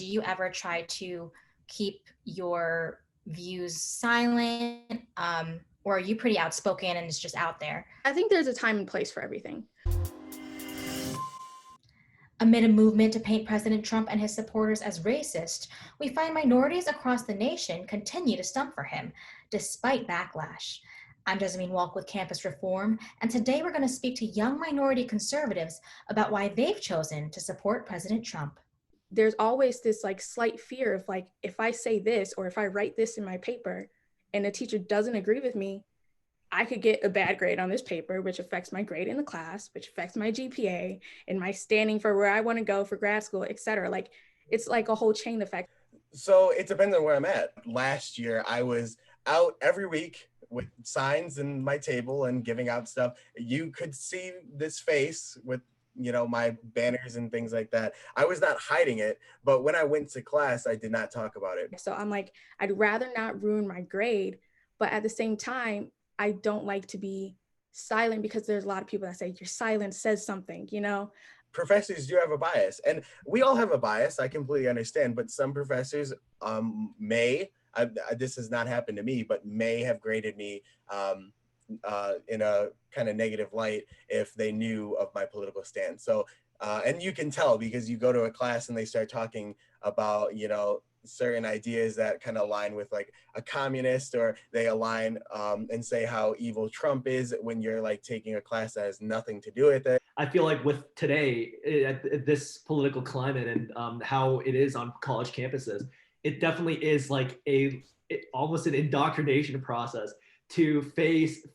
you ever try to keep your views silent? Or are you pretty outspoken and it's just out there? I think there's a time and place for everything. Amid a movement to paint President Trump and his supporters as racist, we find minorities across the nation continue to stump for him, despite backlash. I'm Jezzamine Wolk with Campus Reform, and today we're going to speak to young minority conservatives about why they've chosen to support President Trump. There's always this like slight fear of like, if I say this or if I write this in my paper and the teacher doesn't agree with me, I could get a bad grade on this paper, which affects my grade in the class, which affects my GPA and my standing for where I want to go for grad school, et cetera. Like, it's like a whole chain effect. So it depends on where I'm at. Last year, I was out every week with signs in my table and giving out stuff. You could see this face with, my banners and things like that. I was not hiding it, but when I went to class, I did not talk about it. So I'm like, I'd rather not ruin my grade, but at the same time, I don't like to be silent because there's a lot of people that say your silence says something, Professors do have a bias, and we all have a bias. I completely understand, but some professors this has not happened to me, but may have graded me in a kind of negative light if they knew of my political stance. So, and you can tell because you go to a class and they start talking about, certain ideas that kind of align with like a communist, or they align and say how evil Trump is when you're like taking a class that has nothing to do with it. I feel like with today, at this political climate and how it is on college campuses, it definitely is like almost an indoctrination process to face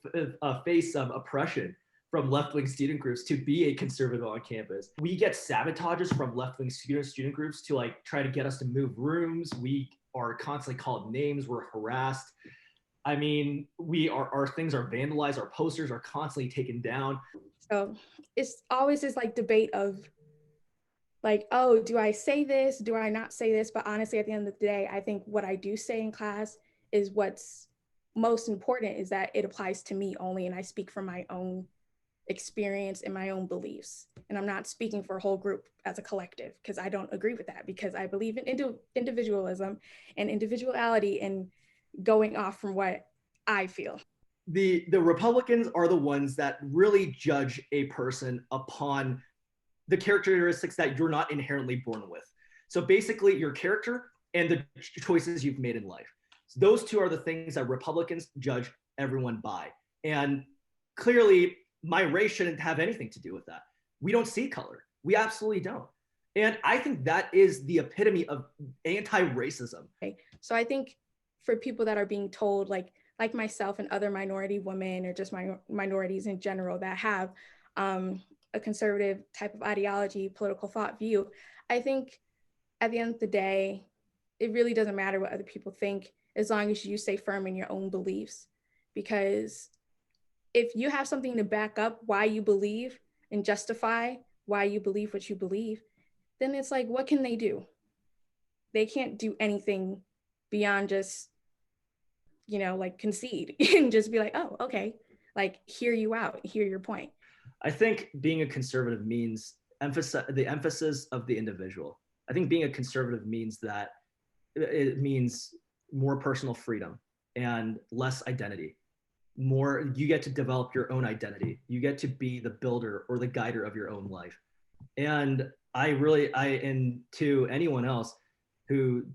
some oppression from left-wing student groups to be a conservative on campus. We get sabotages from left-wing student groups to like try to get us to move rooms. We are constantly called names, we're harassed. I mean, our things are vandalized, our posters are constantly taken down. So it's always this like debate of like, oh, do I say this? Do I not say this? But honestly, at the end of the day, I think what I do say in class is what's most important, is that it applies to me only, and I speak from my own experience and my own beliefs. And I'm not speaking for a whole group as a collective, because I don't agree with that, because I believe in individualism and individuality and going off from what I feel. The Republicans are the ones that really judge a person upon the characteristics that you're not inherently born with. So basically your character and the choices you've made in life. So those two are the things that Republicans judge everyone by. And clearly my race shouldn't have anything to do with that. We don't see color. We absolutely don't. And I think that is the epitome of anti-racism. Okay. So I think for people that are being told, like myself and other minority women, or just minorities in general that have a conservative type of ideology, political thought view, I think at the end of the day, it really doesn't matter what other people think, as long as you stay firm in your own beliefs. Because if you have something to back up why you believe and justify why you believe what you believe, then it's like, what can they do? They can't do anything beyond just, like concede and just be like, oh, okay, like hear you out, hear your point. I think being a conservative means the emphasis of the individual. I think being a conservative means that it means more personal freedom and less identity. More, you get to develop your own identity. You get to be the builder or the guider of your own life. And and to anyone else who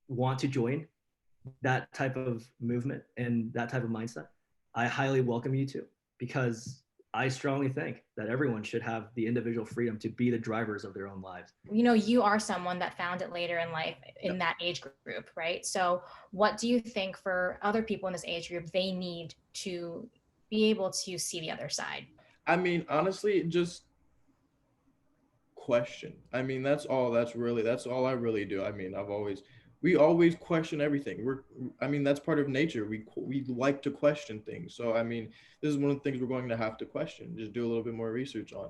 want to join that type of movement and that type of mindset, I highly welcome you to, because I strongly think that everyone should have the individual freedom to be the drivers of their own lives. You are someone that found it later in life in that age group, right? So what do you think for other people in this age group they need to be able to see the other side? I mean, honestly, just question. I mean, that's all I really do. I mean, we always question everything. That's part of nature. We like to question things. So, I mean, this is one of the things we're going to have to question, just do a little bit more research on.